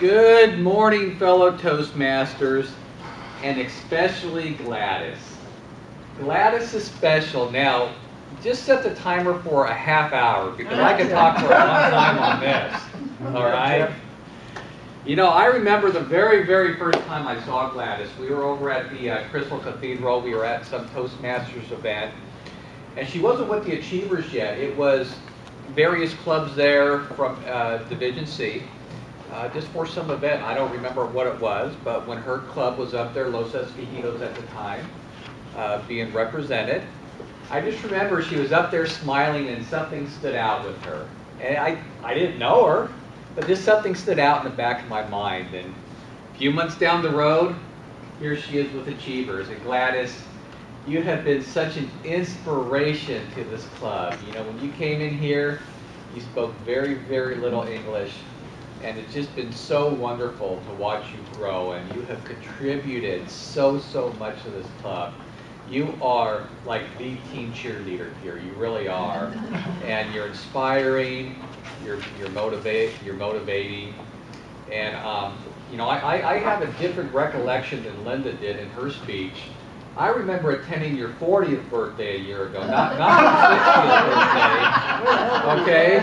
Good morning, fellow Toastmasters, and especially Gladys. Gladys is special. Now, just set the timer for a half hour because I can talk for a long time on this. All right? You know, I remember the very, very first time I saw Gladys. We were over at the Crystal Cathedral. We were at some Toastmasters event. And she wasn't with the Achievers yet. It was various clubs there from Division C. Just for some event, I don't remember what it was, but when her club was up there, Los Escogitos at the time, being represented, I just remember she was up there smiling and something stood out with her. And I didn't know her, but just something stood out in the back of my mind. And a few months down the road, here she is with Achievers. And Gladys, you have been such an inspiration to this club. You know, when you came in here, you spoke very, very little English. And it's just been so wonderful to watch you grow, and you have contributed so much to this club. You are like the team cheerleader here. You really are. And you're inspiring, you're motivating. And you know, I have a different recollection than Linda did in her speech. I remember attending your 40th birthday a year ago, not your 60th birthday,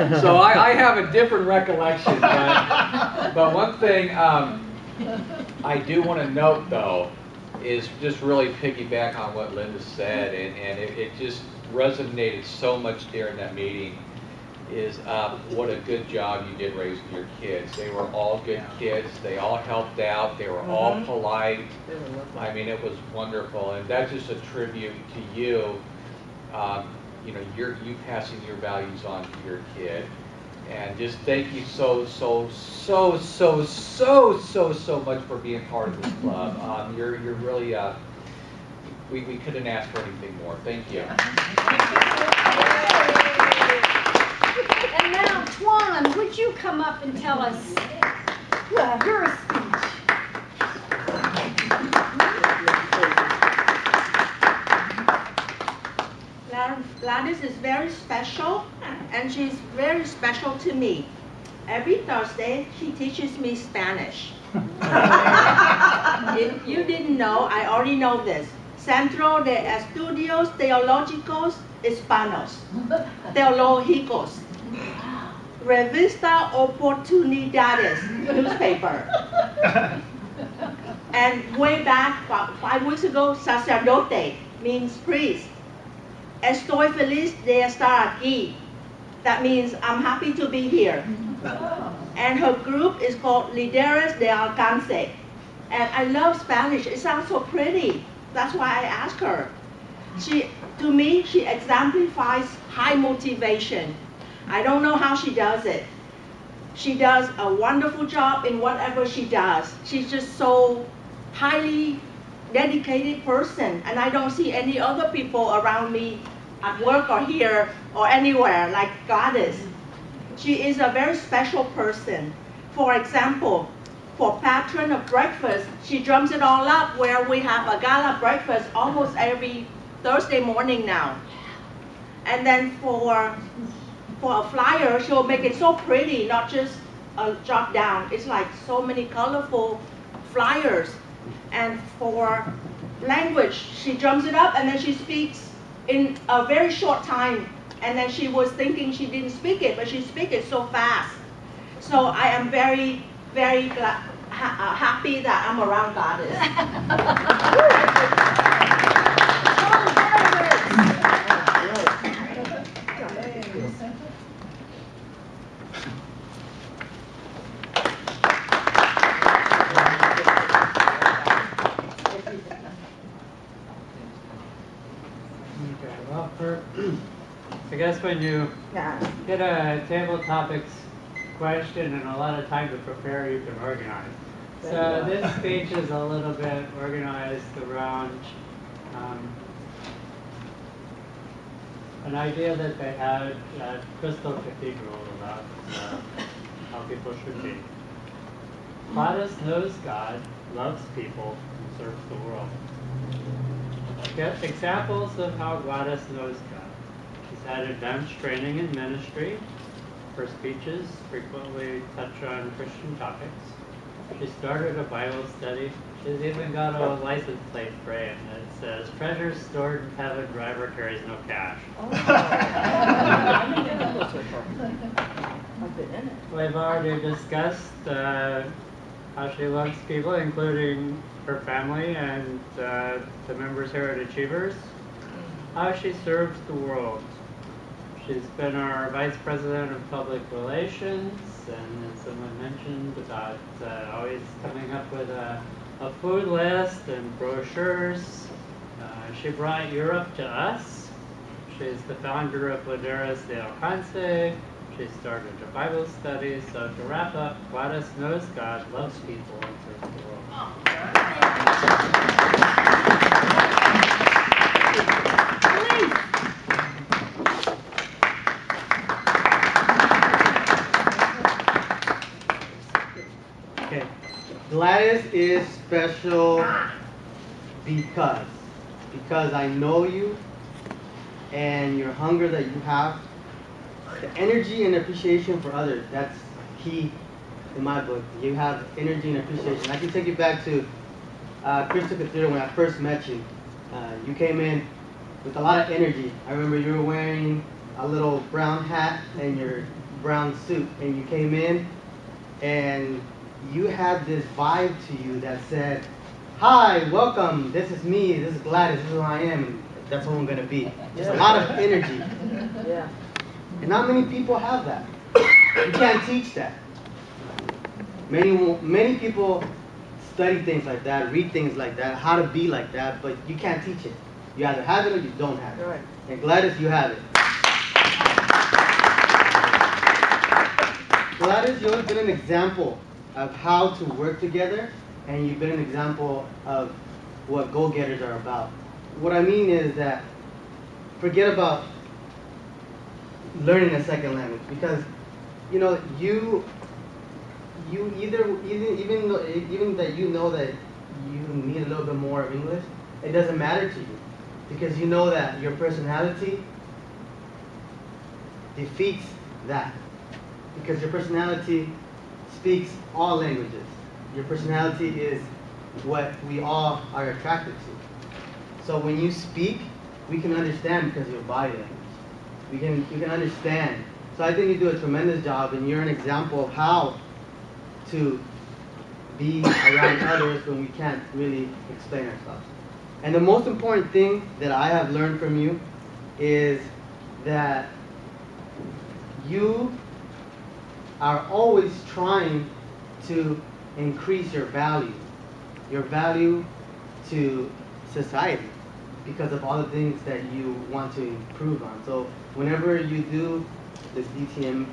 okay? So I have a different recollection, but one thing I do want to note, though, is just really piggyback on what Linda said, and it just resonated so much during that meeting, is what a good job you did raising your kids. They were all good kids. They all helped out. They were all polite. I mean, it was wonderful, and that's just a tribute to you. You know, you passing your values on to your kid, and just thank you so much for being part of this club. You're really we couldn't ask for anything more. Thank you. And now, Tuan, would you come up and tell us your speech? Gladys is very special, and she's very special to me. Every Thursday, she teaches me Spanish. If you didn't know, I already know this. Centro de Estudios Teológicos Hispanos, Teológicos. Revista Oportunidades, newspaper. And way back, about 5 weeks ago, sacerdote means priest. Estoy feliz de estar aquí. That means I'm happy to be here. And her group is called Líderes de Alcance. And I love Spanish. It sounds so pretty. That's why I asked her. To me, she exemplifies high motivation. I don't know how she does it. She does a wonderful job in whatever she does. She's just so highly dedicated person, and I don't see any other people around me at work or here or anywhere like Gladys. She is a very special person. For example, for patron of breakfast, she drums it all up where we have a gala breakfast almost every Thursday morning now. And then for a flyer, she'll make it so pretty, not just a jot down. It's like so many colorful flyers. And for language, she drums it up and then she speaks in a very short time. And then she was thinking she didn't speak it, but she speaks it so fast. So I am very, very happy that I'm around Gladys. I guess when you get a table topics question and a lot of time to prepare, you can organize. So this speech is a little bit organized around an idea that they had at Crystal Cathedral about how people should be. Gladys knows God, loves people, and serves the world. Get examples of how Gladys knows God. She's had advanced training in ministry. Her speeches frequently touch on Christian topics. She started a Bible study. She's even got a license plate frame that says, "Treasures stored in heaven, driver carries no cash." We've already discussed how she loves people, including her family and the members here at Achievers. How she serves the world. She's been our Vice President of Public Relations, and as someone mentioned about always coming up with a food list and brochures. She brought Europe to us. She's the founder of Laderas de Alcance. She started a Bible study. So to wrap up, Gladys knows God, loves people, and serves the world. Okay. Gladys is special because I know you and your hunger that you have, the energy and appreciation for others. That's key in my book. You have energy and appreciation. I can take you back to Crystal Cathedral when I first met you. You came in with a lot of energy. I remember you were wearing a little brown hat and your brown suit, and you came in and you had this vibe to you that said, "Hi, welcome, this is me, this is Gladys, this is who I am, and that's who I'm gonna be." Just a lot of energy. Yeah. And not many people have that. You can't teach that. Many people study things like that, read things like that, how to be like that, but you can't teach it. You either have it or you don't have it. Right. And Gladys, you have it. Gladys, you've always been an example of how to work together, and you've been an example of what go-getters are about. What I mean is that forget about learning a second language, because you know you even that you know that you need a little bit more of English, it doesn't matter to you, because you know that your personality defeats that, because your personality speaks all languages. Your personality is what we all are attracted to. So when you speak, we can understand because of your body language. You can understand. So I think you do a tremendous job, and you're an example of how to be around others when we can't really explain ourselves. And the most important thing that I have learned from you is that you are always trying to increase your value to society, because of all the things that you want to improve on. So whenever you do the DTM,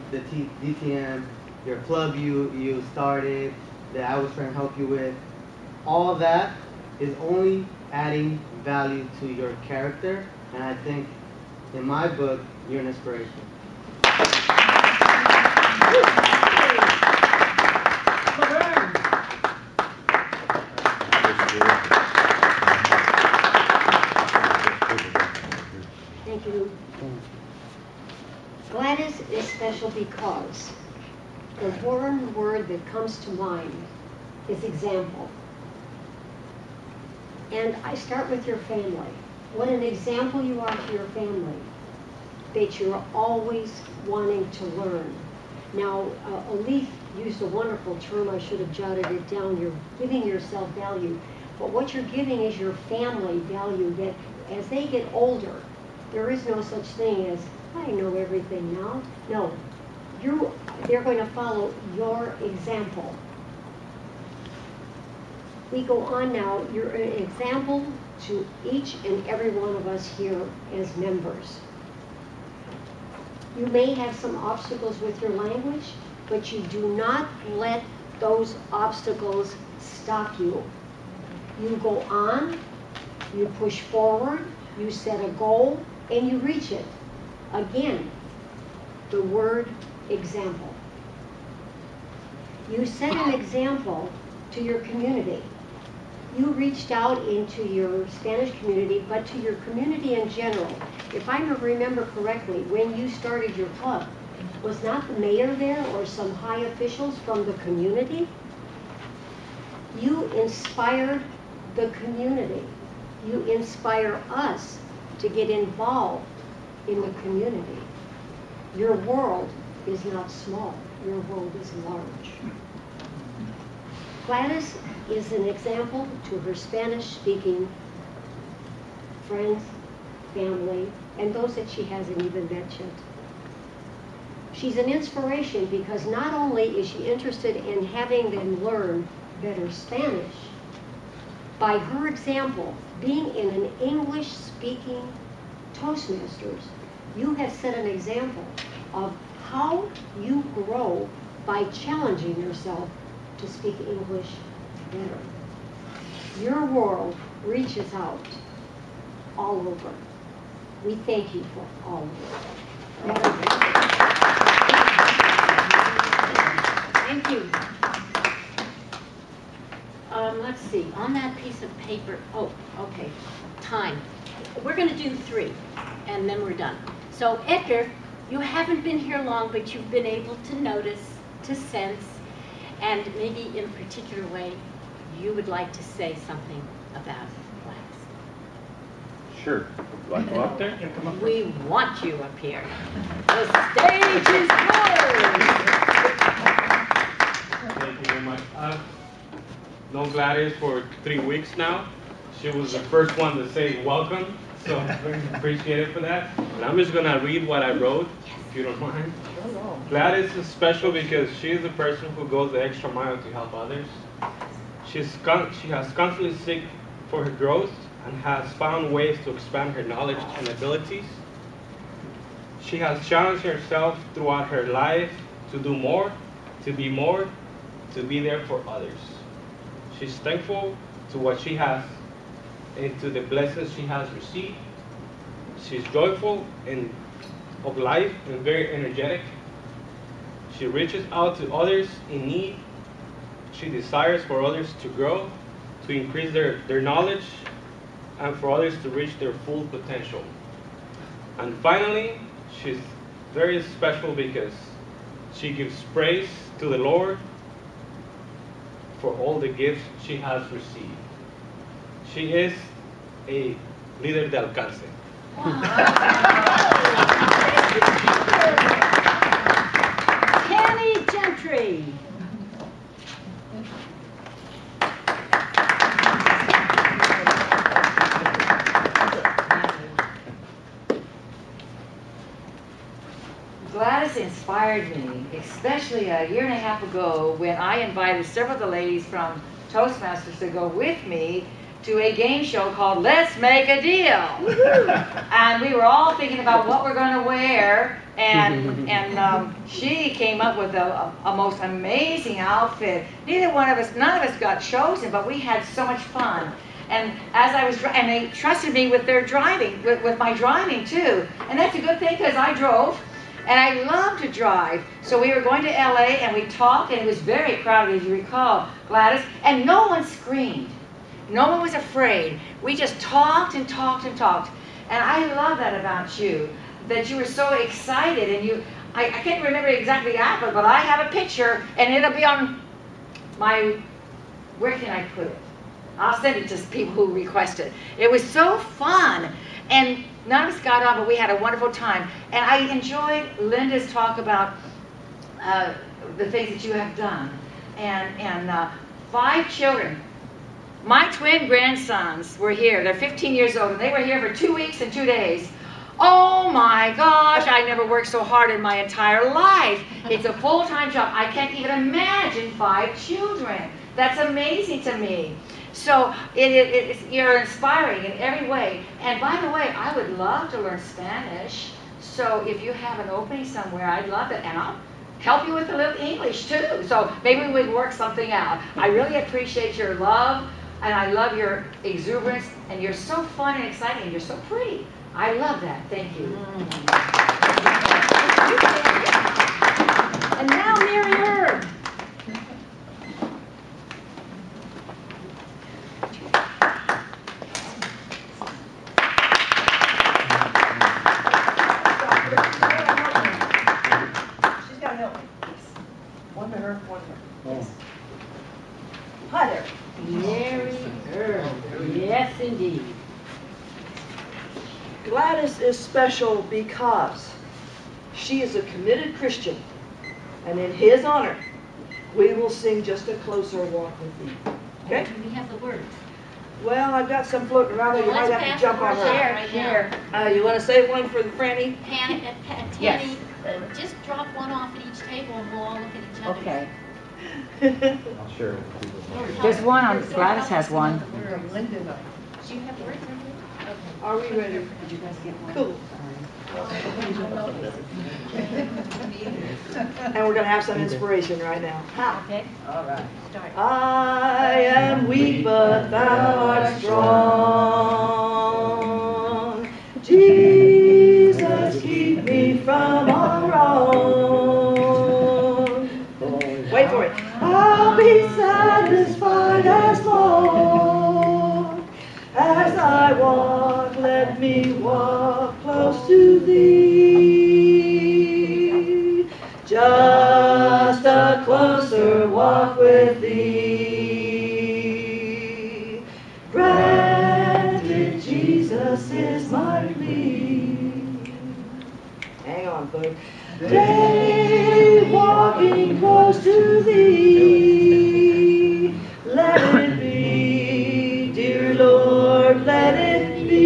your club you started, that I was trying to help you with, all that is only adding value to your character, and I think in my book, you're an inspiration. Thank you. Gladys is special because the one word that comes to mind is example. And I start with your family. What an example you are to your family, that you're always wanting to learn. Now, Alif used a wonderful term, I should have jotted it down, you're giving yourself value. But what you're giving is your family value, that as they get older, there is no such thing as, I know everything now. No, they're going to follow your example. We go on now, you're an example to each and every one of us here as members. You may have some obstacles with your language, but you do not let those obstacles stop you. You go on, you push forward, you set a goal, and you reach it. Again, the word example. You set an example to your community. You reached out into your Spanish community, but to your community in general. If I remember correctly, when you started your club, Was not the mayor there or some high officials from the community? You inspired the community. You inspire us to get involved in the community. Your world is not small. Your world is large. Gladys is an example to her Spanish-speaking friends, family, and those that she hasn't even met yet. She's an inspiration because not only is she interested in having them learn better Spanish, by her example, being in an English-speaking Toastmasters, you have set an example of how you grow by challenging yourself to speak English better. Your world reaches out all over. We thank you for all of it. Thank you. Let's see, on that piece of paper, oh, okay, time. We're going to do 3, and then we're done. So, Edgar, you haven't been here long, but you've been able to notice, to sense, and maybe in a particular way, you would like to say something about Gladys. Sure. Do I go up there? We want you up here. The stage is yours. Thank you very much. I've known Gladys for 3 weeks now. She was the first one to say welcome, so I'm very appreciated for that. And I'm just gonna read what I wrote, if you don't mind. Gladys is special because she is the person who goes the extra mile to help others. She has constantly seeked for her growth and has found ways to expand her knowledge and abilities. She has challenged herself throughout her life to do more, to be there for others. She's thankful to what she has and to the blessings she has received. She's joyful of life and very energetic. She reaches out to others in need. She desires for others to grow, to increase their knowledge, and for others to reach their full potential. And finally, she's very special because she gives praise to the Lord for all the gifts she has received. She is a líder de alcance. Kenny Gentry. Gladys inspired me, especially a year and a half ago when I invited several of the ladies from Toastmasters to go with me to a game show called Let's Make a Deal. And we were all thinking about what we're going to wear, and she came up with a most amazing outfit. None of us got chosen, but we had so much fun. And as I was, and they trusted me with their driving, with my driving too. And that's a good thing because I drove. And I love to drive. So we were going to LA and we talked, and it was very crowded, as you recall, Gladys, and no one screamed. No one was afraid. We just talked and talked and talked. And I love that about you, that you were so excited. And I can't remember exactly after, but I have a picture, and it'll be on my, where can I put it? I'll send it to people who request it. It was so fun. And none of us got on, but we had a wonderful time. And I enjoyed Linda's talk about the things that you have done. And 5 children. My twin grandsons were here. They're 15 years old, and they were here for 2 weeks and 2 days. Oh my gosh, I never worked so hard in my entire life. It's a full-time job. I can't even imagine 5 children. That's amazing to me. So you're inspiring in every way. And by the way, I would love to learn Spanish. So if you have an opening somewhere, I'd love it. And I'll help you with a little English too. So maybe we would work something out. I really appreciate your love, and I love your exuberance, and you're so fun and exciting, and you're so pretty. I love that. Thank you. And now Mary Herb. Hi there. Mary Earl. Yes, indeed. Gladys is special because she is a committed Christian, and in his honor, we will sing Just a Closer Walk with Thee. Okay? We have the words. Well, I've got some floating around there. You might Let's have pass to jump the on words her. out right Share. now. You want to say one for the Franny? Tammy, just drop one off at each table and we'll all look at each other. Okay. I'll share it with people. There's one on, Gladys has one. Do you have words? Are we ready? Did you guys get one? Cool. And we're going to have some inspiration right now. How? Okay. All right. Start. I am weak, but thou art strong. Jesus, keep me from all wrong. Wait for it. I'll be satisfied as long as I walk. Let me walk close to thee. Just a closer walk with thee. Granted, Jesus is my plea. Hang on, folks. Day walking close to thee. Let it be, dear Lord, let it be.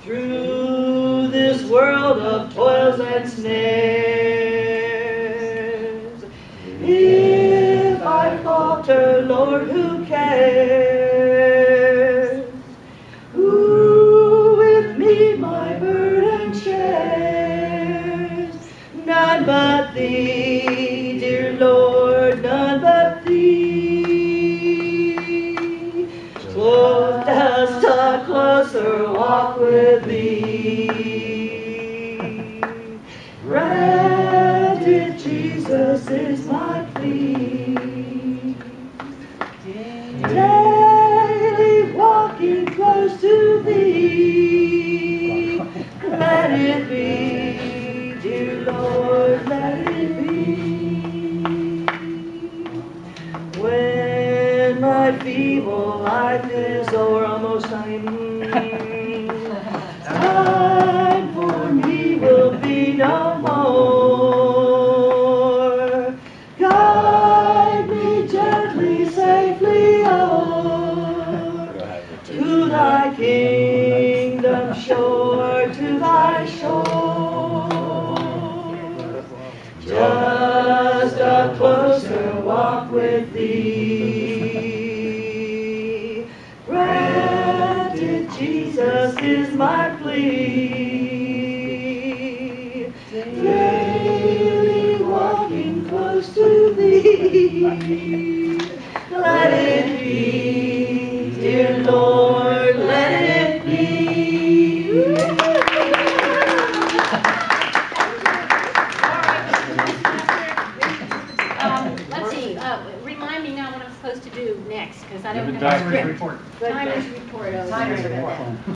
Through this world of toils and snares, if I falter, Lord, who cares? Who with me my burden shares? None but thee, dear Lord, none but thee. So just a closer walk with thee. Granted, Jesus is my plea. Daily walking close to thee. Let it be, dear Lord, let it be. When my feeble life is o'er, almost time for me will be no more. Guide me gently, safely o'er to thy kingdom shore, to thy shore. Just a closer walk with thee. Granted, Jesus is my plea. Daily walking close to thee. Let it be, dear Lord, let it be. Let's see, remind me now what I'm supposed to do next, because I don't Give have the a driver's script. report. Timer's report. Oh, sorry about that.